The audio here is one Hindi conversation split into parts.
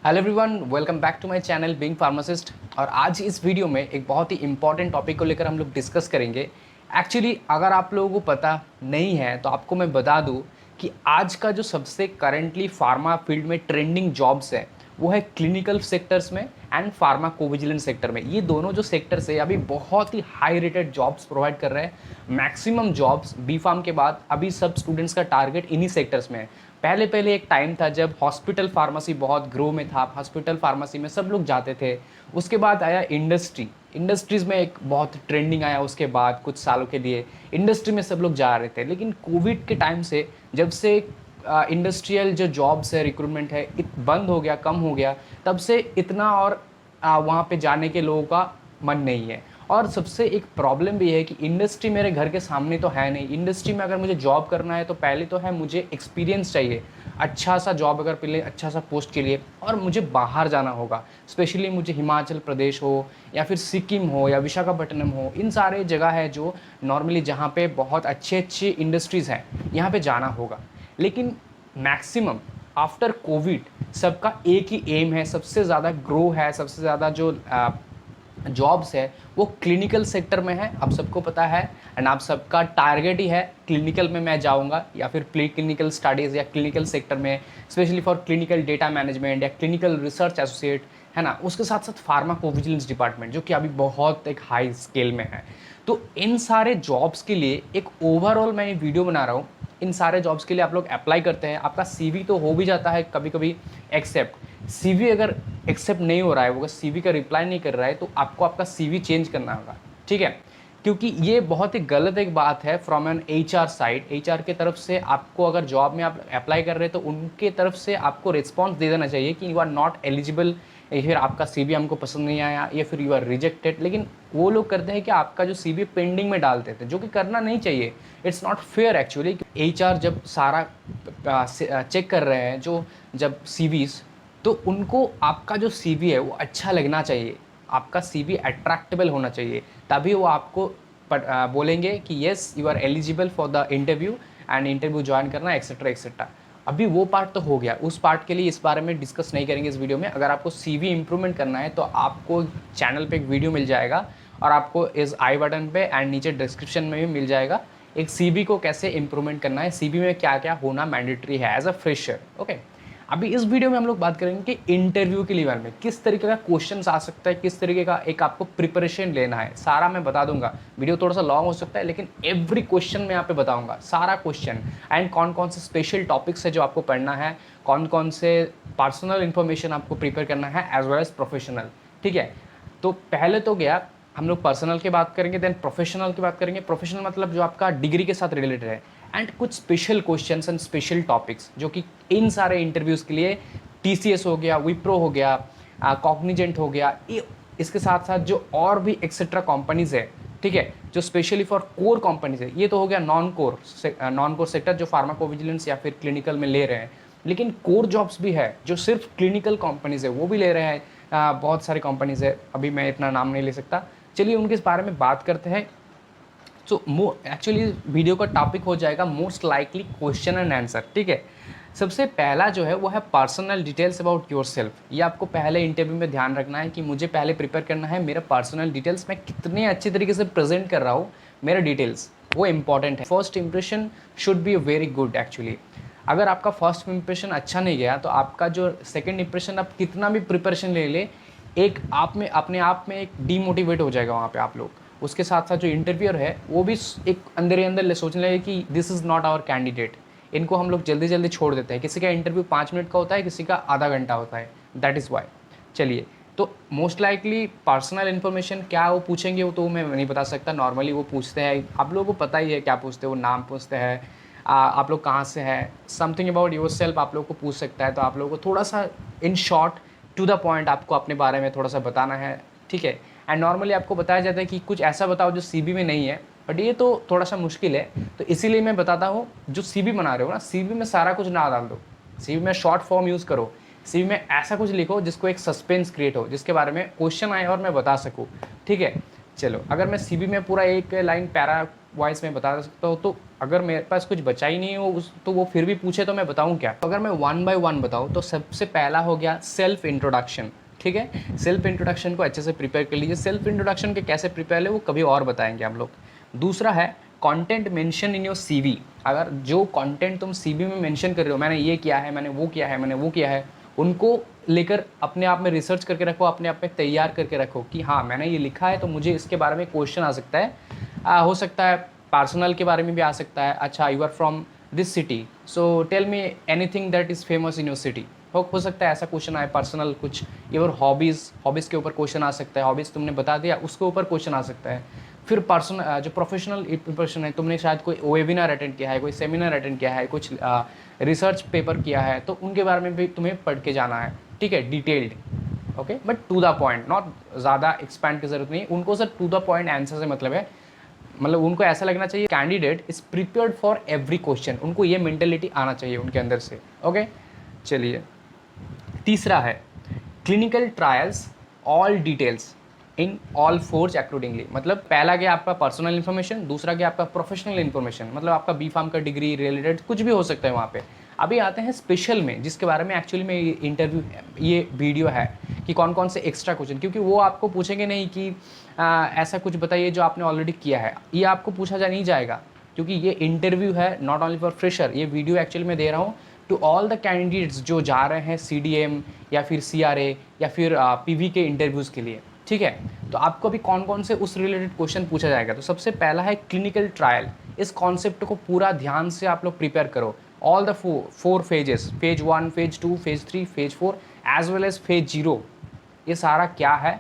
Hello everyone, welcome back to my channel being pharmacist. और आज इस वीडियो में एक बहुत ही इंपॉर्टेंट टॉपिक को लेकर हम लोग डिस्कस करेंगे। एक्चुअली अगर आप लोगों को पता नहीं है तो आपको मैं बता दूं कि आज का जो सबसे करंटली फार्मा फील्ड में ट्रेंडिंग जॉब्स है वो है क्लिनिकल सेक्टर्स में एंड फार्माकोविजिलेंस सेक्टर में। ये दोनों जो सेक्टर्स है अभी बहुत ही हाई रेटेड जॉब्स प्रोवाइड कर रहे हैं। मैक्सिमम जॉब्स बी फार्म के बाद अभी सब स्टूडेंट्स का टारगेट इन्हीं सेक्टर्स में है। पहले पहले एक टाइम था जब हॉस्पिटल फार्मेसी बहुत ग्रो में था, हॉस्पिटल फार्मेसी में सब लोग जाते थे। उसके बाद आया इंडस्ट्रीज़ में एक बहुत ट्रेंडिंग आया। उसके बाद कुछ सालों के लिए इंडस्ट्री में सब लोग जा रहे थे, लेकिन कोविड के टाइम से जब से इंडस्ट्रियल जो जॉब्स है, रिक्रूटमेंट है बंद हो गया, कम हो गया, तब से इतना और वहाँ पे जाने के लोगों का मन नहीं है। और सबसे एक प्रॉब्लम भी है कि इंडस्ट्री मेरे घर के सामने तो है नहीं। इंडस्ट्री में अगर मुझे जॉब करना है तो पहले तो है मुझे एक्सपीरियंस चाहिए, अच्छा सा जॉब अगर पहले अच्छा सा पोस्ट के लिए, और मुझे बाहर जाना होगा। स्पेशली मुझे हिमाचल प्रदेश हो या फिर सिक्किम हो या विशाखापट्टनम हो, इन सारे जगह है जो नॉर्मली जहाँ पे बहुत अच्छी अच्छी इंडस्ट्रीज़ हैं, यहाँ पे जाना होगा। लेकिन मैक्सिमम आफ्टर कोविड सबका एक ही एम है, सबसे ज़्यादा ग्रो है, सबसे ज़्यादा जो जॉब्स है वो क्लिनिकल सेक्टर में है। आप सबको पता है एंड आप सबका टारगेट ही है क्लिनिकल में मैं जाऊंगा, या फिर प्री क्लिनिकल स्टडीज़ या क्लिनिकल सेक्टर में, specially for clinical data management या क्लिनिकल रिसर्च एसोसिएट, है ना। उसके साथ साथ फार्माकोविजिलेंस डिपार्टमेंट जो कि अभी बहुत एक हाई स्केल में है। तो इन सारे जॉब्स के लिए एक ओवरऑल मैं वीडियो बना रहा हूँ। इन सारे जॉब्स के लिए आप लोग अप्लाई करते हैं, आपका सीवी तो हो भी जाता है कभी कभी एक्सेप्ट। सीवी अगर एक्सेप्ट नहीं हो रहा है, वो अगर सीवी का रिप्लाई नहीं कर रहा है, तो आपको आपका सीवी चेंज करना होगा, ठीक है। क्योंकि ये बहुत ही गलत एक बात है from an HR side. HR के तरफ से आपको अगर जॉब में आप अप्लाई कर रहे हैं तो उनके तरफ से आपको रिस्पॉन्स दे देना चाहिए कि यू आर नॉट एलिजिबल, या फिर आपका सीवी हमको पसंद नहीं आया, या फिर यू आर रिजेक्टेड। लेकिन वो लोग करते हैं कि आपका जो सीवी पेंडिंग में डाल देते हैं, जो कि करना नहीं चाहिए। It's not fair actually. HR जब सारा चेक कर रहे हैं जो जब सीवीज़, तो उनको आपका जो सीवी है वो अच्छा लगना चाहिए, आपका सीवी अट्रैक्टेबल होना चाहिए, तभी वो आपको बोलेंगे कि yes you are eligible for the interview and interview join करना एक्सेट्रा एक्सेट्रा। अभी वो पार्ट तो हो गया, उस पार्ट के लिए इस बारे में डिस्कस नहीं करेंगे इस वीडियो में। अगर आपको सीवी इंप्रूवमेंट करना है तो आपको चैनल पे एक वीडियो मिल जाएगा, और आपको इस आई बटन पे एंड नीचे डिस्क्रिप्शन में भी मिल जाएगा एक सीवी को कैसे इंप्रूवमेंट करना है, सीवी में क्या क्या होना मैंडेटरी है एज अ फ्रेशर। ओके, अभी इस वीडियो में हम लोग बात करेंगे कि इंटरव्यू के लेवल में किस तरीके का क्वेश्चन आ सकता है, किस तरीके का एक आपको प्रिपरेशन लेना है, सारा मैं बता दूंगा। वीडियो थोड़ा सा लॉन्ग हो सकता है, लेकिन एवरी क्वेश्चन मैं यहाँ पे बताऊंगा, सारा क्वेश्चन एंड कौन कौन से स्पेशल टॉपिक्स है जो आपको पढ़ना है, कौन कौन से पर्सनल इन्फॉर्मेशन आपको प्रिपेयर करना है एज वेल एज प्रोफेशनल, ठीक है। तो पहले तो गया हम लोग पर्सनल की बात करेंगे, देन प्रोफेशनल की बात करेंगे। प्रोफेशनल मतलब जो आपका डिग्री के साथ रिलेटेड है, एंड कुछ special questions and special topics जो कि इन सारे इंटरव्यूज़ के लिए टीसीएस हो गया, विप्रो हो गया, कॉग्निजेंट हो गया, इसके साथ साथ जो और भी एक्सेट्रा कंपनीज है, ठीक है, जो स्पेशली फॉर कोर कंपनीज है। ये तो हो गया नॉन कोर सेक्टर जो फार्माकोविजिलेंस या फिर क्लिनिकल में ले रहे हैं। लेकिन कोर जॉब्स भी है जो सिर्फ क्लिनिकल कंपनीज है वो भी ले रहे हैं। बहुत सारी कंपनीज है, अभी मैं इतना नाम नहीं ले सकता। चलिए उनके इस बारे में बात करते हैं। तो एक्चुअली वीडियो का टॉपिक हो जाएगा most likely question and answer, ठीक है। सबसे पहला जो है वो है personal details about your self. ये आपको पहले इंटरव्यू में ध्यान रखना है कि मुझे पहले प्रिपेयर करना है मेरा पर्सनल डिटेल्स, मैं कितने अच्छी तरीके से प्रेजेंट कर रहा हूँ मेरा डिटेल्स, वो इंपॉर्टेंट है। First impression should be very good actually. अगर आपका फर्स्ट इंप्रेशन अच्छा नहीं गया तो आपका जो सेकेंड इंप्रेशन, आप कितना भी प्रिपरेशन ले ले, एक आप में अपने आप में एक डीमोटिवेट हो जाएगा वहाँ पे आप लोग। उसके साथ साथ जो इंटरव्यूअर है वो भी एक अंदर ही अंदर सोचने लगे कि this is not our candidate, इनको हम लोग जल्दी जल्दी छोड़ देते हैं। किसी का इंटरव्यू 5 मिनट का होता है, किसी का आधा घंटा होता है, दैट इज़ वाई। चलिए, तो मोस्ट लाइकली पर्सनल इन्फॉर्मेशन क्या वो पूछेंगे वो तो मैं नहीं बता सकता। नॉर्मली वो पूछते हैं, आप लोगों को पता ही है क्या पूछते हैं, वो नाम पूछते हैं, आप लोग कहाँ से हैं, समथिंग अबाउट योर सेल्फ आप लोग को पूछ सकता है। तो आप लोगों को थोड़ा सा in short to the point आपको अपने बारे में थोड़ा सा बताना है, ठीक है। एंड नॉर्मली आपको बताया जाता है कि कुछ ऐसा बताओ जो सीवी में नहीं है, बट ये तो थोड़ा सा मुश्किल है। तो इसीलिए मैं बताता हूँ, जो सीवी बना रहे हो ना, सीवी में सारा कुछ ना डाल दो, सीवी में शॉर्ट फॉर्म यूज़ करो। सीवी में ऐसा कुछ लिखो जिसको एक सस्पेंस क्रिएट हो, जिसके बारे में क्वेश्चन आए और मैं बता सकूँ, ठीक है। चलो, अगर मैं सीवी में पूरा एक लाइन पैरा वाइज में बता सकता हूँ तो अगर मेरे पास कुछ बचा ही नहीं है तो वो फिर भी पूछे तो मैं बताऊँ क्या। अगर मैं वन बाय वन बताऊँ तो सबसे पहला हो गया सेल्फ इंट्रोडक्शन। ठीक है, सेल्फ इंट्रोडक्शन को अच्छे से प्रिपेयर कर लीजिए। सेल्फ इंट्रोडक्शन के कैसे प्रिपेयर ले वो कभी और बताएंगे हम लोग। दूसरा है content mention in your CV. अगर जो कंटेंट तुम सीवी में मेंशन कर रहे हो, मैंने ये किया है, मैंने वो किया है, मैंने वो किया है, उनको लेकर अपने आप में रिसर्च करके रखो, अपने आप में तैयार करके रखो कि हाँ मैंने ये लिखा है तो मुझे इसके बारे में क्वेश्चन आ सकता है। हो सकता है पर्सनल के बारे में भी आ सकता है। अच्छा, you are from this city, so tell me anything that is famous in your city. हो सकता है ऐसा क्वेश्चन आए। पर्सनल कुछ योर हॉबीज़ के ऊपर क्वेश्चन आ सकता है। हॉबीज़ तुमने बता दिया, उसके ऊपर क्वेश्चन आ सकता है। फिर पर्सनल जो प्रोफेशनल इंप्रेशन है, तुमने शायद कोई वेबिनार अटेंड किया है, कोई सेमिनार अटेंड किया है, कुछ रिसर्च पेपर किया है, तो उनके बारे में भी तुम्हें पढ़ के जाना है। ठीक है, detailed, okay, but to the point, not ज़्यादा एक्सपैंड की ज़रूरत नहीं। उनको sir to the point answer से मतलब है, मतलब उनको ऐसा लगना चाहिए candidate is prepared for every question. उनको ये मेंटेलिटी आना चाहिए उनके अंदर से। ओके, चलिए तीसरा है clinical trials all details in all force accordingly. मतलब पहला गया आपका पर्सनल इन्फॉर्मेशन, दूसरा गया आपका प्रोफेशनल इन्फॉर्मेशन, मतलब आपका बी फार्म का डिग्री रिलेटेड कुछ भी हो सकता है वहाँ पे। अभी आते हैं स्पेशल में, जिसके बारे में एक्चुअली में ये इंटरव्यू, ये वीडियो है कि कौन कौन से एक्स्ट्रा क्वेश्चन, क्योंकि वो आपको पूछेंगे नहीं कि ऐसा कुछ बताइए जो आपने ऑलरेडी किया है, ये आपको पूछा नहीं जाएगा, क्योंकि ये इंटरव्यू है नॉट ओनली फॉर फ्रेशर। ये वीडियो एक्चुअली मैं दे रहा हूँ टू ऑल द कैंडिडेट्स जो जा रहे हैं CDM या फिर CRA या फिर PV के इंटरव्यूज़ के लिए। ठीक है, तो आपको भी कौन कौन से उस रिलेटेड क्वेश्चन पूछा जाएगा। तो सबसे पहला है क्लिनिकल ट्रायल। इस कॉन्सेप्ट को पूरा ध्यान से आप लोग प्रिपेयर करो। All the four phases, phase 1, phase 2, phase 3, phase 4 as well as phase 0, ये सारा क्या है,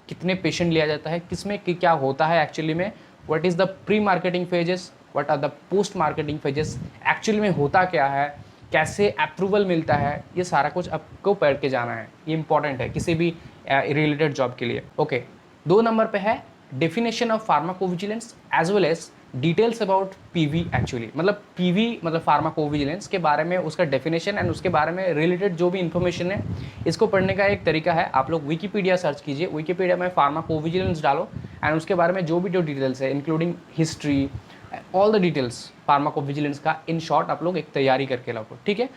कितने पेशेंट लिया जाता है, किसमें क्या होता है एक्चुअली में, what is the pre marketing phases, what are the post marketing phases, actually में होता क्या है, कैसे अप्रूवल मिलता है, ये सारा कुछ आपको पढ़ के जाना है। ये इंपॉर्टेंट है किसी भी रिलेटेड जॉब के लिए। ओके, 2 नंबर पे है definition of pharmacovigilance as well as details about PV। Actually मतलब PV मतलब फार्माकोविजिलेंस के बारे में उसका डेफिनेशन एंड उसके बारे में रिलेटेड जो भी इन्फॉर्मेशन है, इसको पढ़ने का एक तरीका है, आप लोग विकीपीडिया सर्च कीजिए, विकीपीडिया में फार्माकोविजिलेंस डालो एंड उसके बारे में जो डिटेल्स है including history, all the details pharmacovigilance का इन शॉर्ट आप लोग एक तैयारी करके लाओ। ठीक है,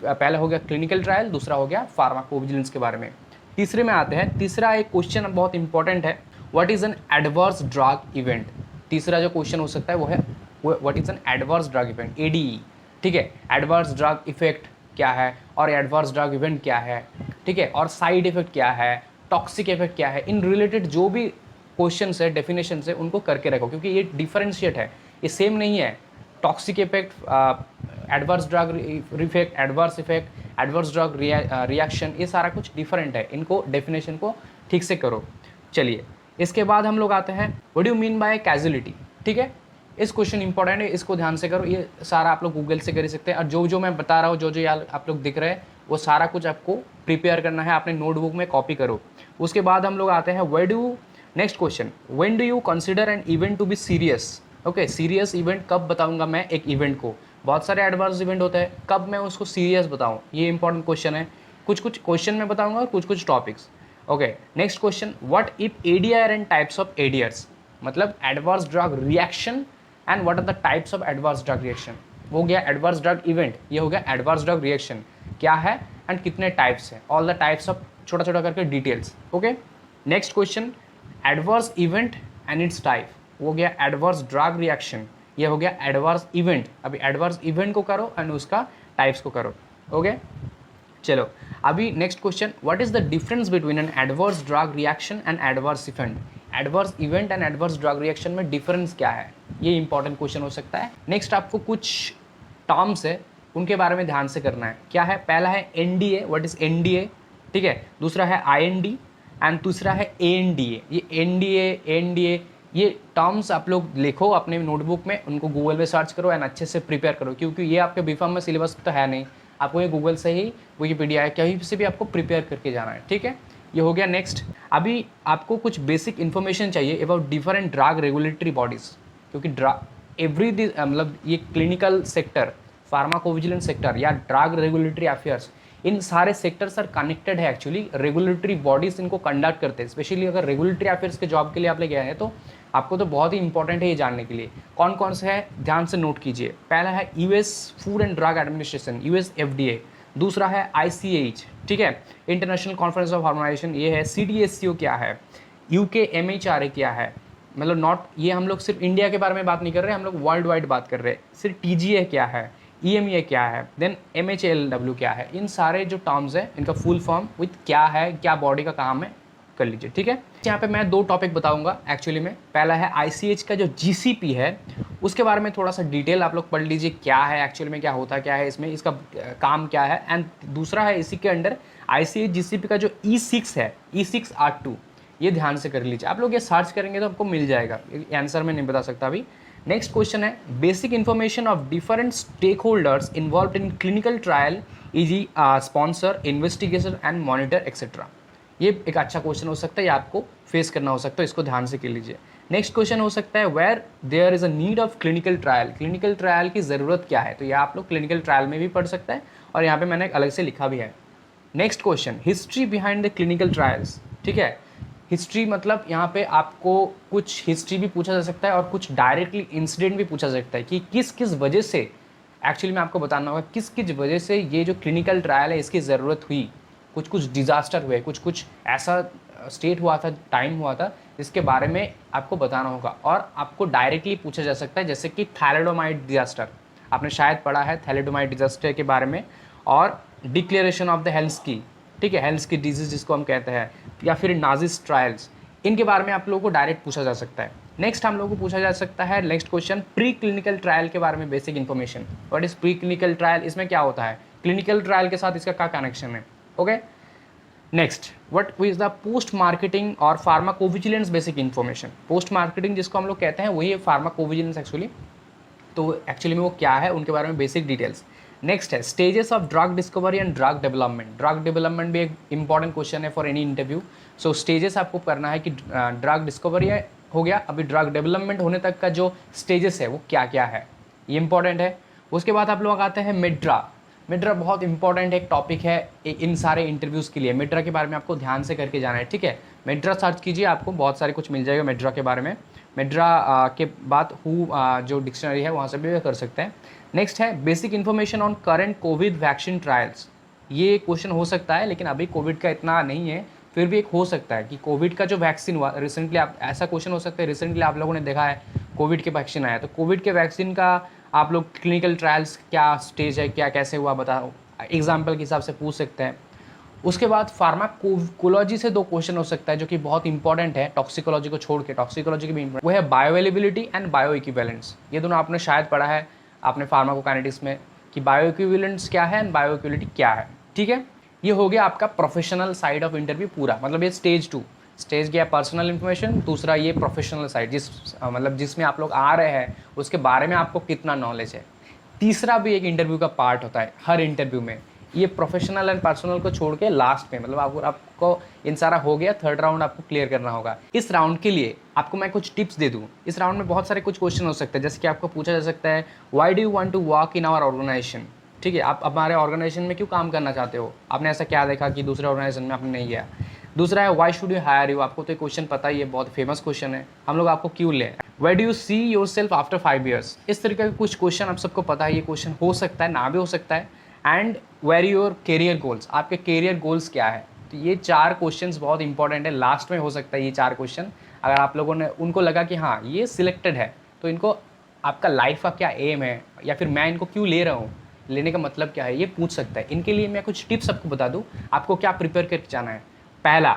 पहला हो गया क्लिनिकल ट्रायल, दूसरा हो गया फार्माकोविजिलेंस के बारे में। तीसरे में आते हैं, तीसरा एक क्वेश्चन बहुत इंपॉर्टेंट है, what is an adverse drug event. तीसरा जो क्वेश्चन हो सकता है वो है what is an adverse drug event, ADE। ठीक है, एडवर्स ड्रग इफेक्ट क्या है और एडवर्स ड्रग इवेंट क्या है। ठीक है, और साइड इफेक्ट क्या है, टॉक्सिक इफेक्ट क्या है, इन रिलेटेड जो भी क्वेश्चन है, डेफिनेशन है, उनको करके रखो, क्योंकि ये डिफरेंशिएट है, ये सेम नहीं है। Toxic effect, adverse drug effect, adverse effect, adverse drug reaction, ये सारा कुछ डिफरेंट है। इनको डेफिनेशन को ठीक से करो। चलिए, इसके बाद हम लोग आते हैं what do you mean by casualty. ठीक है, इस क्वेश्चन इंपॉर्टेंट है, इसको ध्यान से करो। ये सारा आप लोग गूगल से कर सकते हैं, और जो मैं बता रहा हूँ, जो यार आप लोग दिख रहे हैं, वो सारा कुछ आपको प्रिपेयर करना है, अपने नोटबुक में कॉपी करो। उसके बाद हम लोग आते हैं next question, when do you consider an event to be serious. Okay, serious event कब बताऊंगा मैं एक इवेंट को, बहुत सारे एडवर्स इवेंट होते हैं, कब मैं उसको सीरियस बताऊं, ये इंपॉर्टेंट क्वेश्चन है। कुछ क्वेश्चन में बताऊंगा और कुछ topics. Okay, next question, what if ADR and types of ADRs, मतलब adverse drug reaction and what are the types of adverse drug reaction. वो गया एडवर्स ड्रग इवेंट, ये हो गया एडवर्स ड्रग रिएक्शन क्या है एंड कितने टाइप्स है, ऑल द टाइप्स ऑफ छोटा छोटा करके details. Okay, next question, adverse event and it's type, वो गया एडवर्स ड्रग रिएक्शन, ये हो गया एडवर्स इवेंट। अभी एडवर्स इवेंट को करो एंड उसका टाइप्स को करो। ओके, चलो अभी next question, what is the difference between an adverse drug reaction and adverse event. Adverse event and adverse drug reaction में डिफरेंस क्या है, ये इंपॉर्टेंट क्वेश्चन हो सकता है। नेक्स्ट आपको कुछ टर्म्स है, उनके बारे में ध्यान से करना है। क्या है, पहला है NDA, व्हाट इज NDA। ठीक है, दूसरा है IND एंड तीसरा है ANDA। ये NDA ये टर्म्स आप लोग लिखो अपने नोटबुक में, उनको गूगल में सर्च करो एंड अच्छे से प्रिपेयर करो, क्योंकि ये आपके बीफार्म में सिलेबस तो है नहीं, आपको ये गूगल से ही, विकीपीडिया है, कहीं से भी आपको प्रिपेयर करके जाना है। ठीक है, ये हो गया। नेक्स्ट अभी आपको कुछ बेसिक इन्फॉर्मेशन चाहिए about different drug regulatory bodies, क्योंकि मतलब ये क्लिनिकल सेक्टर, फार्माकोविजिलेंस सेक्टर या ड्रग रेगुलेटरी अफेयर्स, इन सारे सेक्टर्स आर कनेक्टेड है एक्चुअली, रेगुलेटरी बॉडीज इनको कंडक्ट करते हैं। स्पेशली अगर रेगुलेटरी अफेयर्स के जॉब के लिए आप ले गए हैं तो आपको तो बहुत ही इंपॉर्टेंट है ये जानने के लिए। कौन कौन से है ध्यान से नोट कीजिए। पहला है US food and drug administration, US FDA. दूसरा है आईसीएच, ठीक है, इंटरनेशनल कॉन्फ्रेंस ऑफ हार्मोनाइजेशन, ये है। सीडीएससीओ क्या है, यूके एमएचआरए क्या है, मतलब नॉट, ये हम लोग सिर्फ इंडिया के बारे में बात नहीं कर रहे हैं, हम लोग वर्ल्ड वाइड बात कर रहे हैं। सिर्फ टीजीए क्या है, ईएमईए क्या है, देन एमएचएलडब्ल्यू क्या है, इन सारे जो टर्म्स है इनका फुल फॉर्म विथ क्या है, क्या बॉडी का काम है, कर लीजिए, ठीक है। यहाँ पे मैं 2 टॉपिक बताऊंगा एक्चुअली में। पहला है आईसीएच का जो जीसीपी है उसके बारे में थोड़ा सा डिटेल आप लोग पढ़ लीजिए, क्या है एक्चुअली में, क्या होता क्या है इसमें, इसका काम क्या है। एंड दूसरा है इसी के अंडर आईसीएच जीसीपी का जो E6 है, E6R2, ये ध्यान से कर लीजिए। आप लोग ये सर्च करेंगे तो आपको मिल जाएगा, आंसर मैं नहीं बता सकता अभी। नेक्स्ट क्वेश्चन है basic information of different stakeholders involve in clinical trial easy sponsor investigation and monitor etcetera. ये एक अच्छा क्वेश्चन हो सकता है, ये आपको फेस करना हो सकता है, इसको ध्यान से कर लीजिए। नेक्स्ट क्वेश्चन हो सकता है where there is a need of clinical trial, clinical trial की ज़रूरत क्या है, तो ये आप लोग क्लिनिकल ट्रायल में भी पढ़ सकते हैं और यहाँ पे मैंने अलग से लिखा भी है। Next question history behind the clinical trials, ठीक है। हिस्ट्री मतलब यहाँ पे आपको कुछ हिस्ट्री भी पूछा जा सकता है और कुछ डायरेक्टली इंसिडेंट भी पूछा जा सकता है कि किस किस वजह से, एक्चुअली में आपको बताना होगा किस किस वजह से ये जो क्लिनिकल ट्रायल है इसकी ज़रूरत हुई। कुछ कुछ डिज़ास्टर हुए, कुछ कुछ ऐसा स्टेट हुआ था, टाइम हुआ था जिसके बारे में आपको बताना होगा। और आपको डायरेक्टली पूछा जा सकता है जैसे कि थैलेडोमाइड डिजास्टर, आपने शायद पढ़ा है थैलेडोमाइड डिजास्टर के बारे में, और डिक्लेरेशन ऑफ द हेल्थ की, ठीक है, हेल्थ की डिजीज जिसको हम कहते हैं, या फिर नाजिस ट्रायल्स, इनके बारे में आप लोगों को डायरेक्ट पूछा जा सकता है। नेक्स्ट हम लोग को पूछा जा सकता है next question pre clinical trial के बारे में, basic information. What is pre clinical trial, इसमें क्या होता है, क्लिनिकल ट्रायल के साथ इसका क्या कनेक्शन है, okay. Next what is the post marketing और pharmacovigilance basic information. Post marketing जिसको हम लोग कहते हैं वही है फार्माकोविजिलेंस एक्चुअली, तो एक्चुअली में वो क्या है उनके बारे में बेसिक डिटेल्स। नेक्स्ट है stages of drug discovery and drug development. Drug development भी एक इंपॉर्टेंट क्वेश्चन है for any interview. So stages आपको करना है कि ड्रग डिस्कवरी हो गया, अभी ड्रग डेवलपमेंट होने तक का जो स्टेजेस है वो क्या क्या है, ये इंपॉर्टेंट है। उसके बाद आप लोग आते हैं मिड्रा। मिड्रा बहुत इंपॉर्टेंट एक टॉपिक है इन सारे इंटरव्यूज़ के लिए। मिड्रा के बारे में आपको ध्यान से करके जाना है, ठीक है। मिड्रा सर्च कीजिए, आपको बहुत सारे कुछ मिल जाएगा मिड्रा के बारे में। मिड्रा के बाद जो डिक्शनरी है वहाँ से भी कर सकते हैं। नेक्स्ट है basic information on current Covid vaccine trials. ये क्वेश्चन हो सकता है लेकिन अभी कोविड का इतना नहीं है, फिर भी एक हो सकता है कि कोविड का जो वैक्सीन हुआ रिसेंटली, आप ऐसा क्वेश्चन हो सकता है रिसेंटली आप लोगों ने देखा है कोविड के वैक्सीन आया, तो कोविड के वैक्सीन का आप लोग क्लिनिकल ट्रायल्स क्या स्टेज है, क्या कैसे हुआ बताओ, एग्जाम्पल के हिसाब से पूछ सकते हैं। उसके बाद फार्माकोलॉजी से 2 क्वेश्चन हो सकता है जो कि बहुत इंपॉर्टेंट है, टॉक्सिकोलॉजी को छोड़ के, टॉक्सिकोलॉजी की भी इंपॉर्टेंट, वो है बायोअवेलेबिलिटी एंड बायो इक्विवेलेंस। ये दोनों आपने शायद पढ़ा है आपने फार्माकोकाइनेटिक्स में कि बायो इक्विवेलेंस क्या है एंड बायो इक्विलिटी क्या है, ठीक है। ये हो गया आपका प्रोफेशनल साइड ऑफ इंटरव्यू पूरा, मतलब ये स्टेज 2, स्टेज गया पर्सनल इन्फॉर्मेशन, दूसरा ये प्रोफेशनल साइड मतलब जिसमें आप लोग आ रहे हैं उसके बारे में आपको कितना नॉलेज है। तीसरा भी एक इंटरव्यू का पार्ट होता है हर इंटरव्यू में, ये प्रोफेशनल एंड पर्सनल को छोड़ के लास्ट में, मतलब आपको इन सारा हो गया, थर्ड राउंड आपको क्लियर करना होगा। इस राउंड के लिए आपको मैं कुछ टिप्स दे दूं। इस राउंड में बहुत सारे कुछ क्वेश्चन हो सकते हैं, जैसे कि आपको पूछा जा सकता है why do you want to work in our organisation, ठीक है, आप हमारे ऑर्गेनाइजेशन में क्यों काम करना चाहते हो, आपने ऐसा क्या देखा कि दूसरे ऑर्गेनाइजेशन में आपने नहीं गया। दूसरा है why should you hire you, आपको तो ये क्वेश्चन पता ही है, बहुत फेमस क्वेश्चन है, हम लोग आपको क्यों लें। Where do you see yourself after 5 years, इस तरीके के कुछ क्वेश्चन आप सबको पता है, ये क्वेश्चन हो सकता है ना भी हो सकता है। And where your career goals, आपके कैरियर गोल्स क्या है, तो ये 4 क्वेश्चंस बहुत इंपॉर्टेंट है, लास्ट में हो सकता है ये 4 क्वेश्चन। अगर आप लोगों ने उनको लगा कि हाँ ये सिलेक्टेड है, तो इनको आपका लाइफ का क्या एम है या फिर मैं इनको क्यों ले रहा हूँ, लेने का मतलब क्या है, ये पूछ सकता है। इनके लिए मैं कुछ टिप्स आपको बता दूँ, आपको क्या प्रिपेयर करके जाना है। पहला,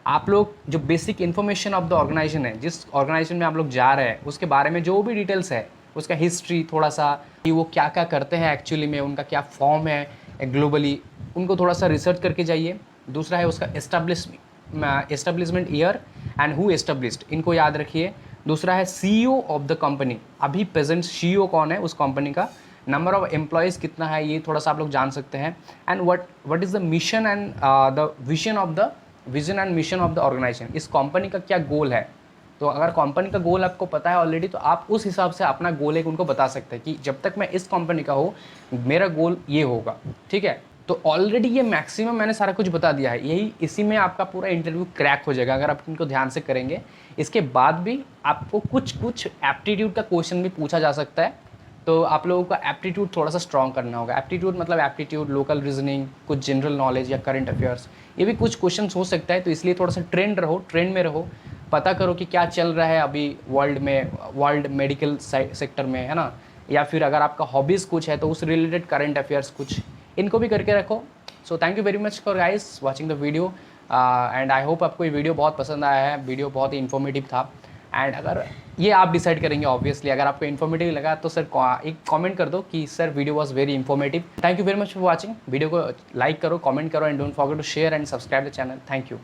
आप लोग जो basic information of the organisation है, जिस ऑर्गेनाइजेशन में आप लोग जा रहे हैं उसके बारे में जो भी डिटेल्स है, उसका हिस्ट्री थोड़ा सा, कि वो क्या क्या करते हैं एक्चुअली में, उनका क्या फॉर्म है ग्लोबली, उनको थोड़ा सा रिसर्च करके जाइए। दूसरा है उसका establishment year and who established, इनको याद रखिए। दूसरा है सीईओ ऑफ द कंपनी, अभी प्रेजेंट सीईओ कौन है उस कंपनी का, नंबर ऑफ एम्प्लॉयज़ कितना है, ये थोड़ा सा आप लोग जान सकते हैं। And what is the mission and the vision and mission of the organisation, इस कंपनी का क्या गोल है। तो अगर कंपनी का गोल आपको पता है ऑलरेडी, तो आप उस हिसाब से अपना गोल एक उनको बता सकते हैं कि जब तक मैं इस कंपनी का हूँ मेरा गोल ये होगा, ठीक है। तो ऑलरेडी ये मैक्सिमम मैंने सारा कुछ बता दिया है, यही इसी में आपका पूरा इंटरव्यू क्रैक हो जाएगा अगर आप इनको ध्यान से करेंगे। इसके बाद भी आपको कुछ एप्टीट्यूड का क्वेश्चन भी पूछा जा सकता है, तो आप लोगों का एप्टीट्यूड थोड़ा सा स्ट्रॉन्ग करना होगा। एप्टीट्यूड मतलब एप्टीट्यूड, लोकल रीजनिंग, कुछ जनरल नॉलेज या करंट अफेयर्स, ये भी कुछ क्वेश्चन हो सकता है। तो इसलिए थोड़ा सा ट्रेंड में रहो, पता करो कि क्या चल रहा है अभी वर्ल्ड मेडिकल सेक्टर में, है ना, या फिर अगर आपका हॉबीज़ कुछ है तो उस रिलेटेड करंट अफेयर्स कुछ, इनको भी करके रखो। So thank you very much for guys watching the video and I hope आपको ये वीडियो बहुत पसंद आया है। वीडियो बहुत ही इन्फॉर्मेटिव था एंड अगर ये आप डिसाइड करेंगे ऑब्वियसली, अगर आपको इन्फॉर्मेटिव लगा तो सर एक कमेंट कर दो कि sir video was very informative. Thank you very much for watching. Video को लाइक करो, कमेंट करो and don't forget to share and subscribe the channel. Thank you.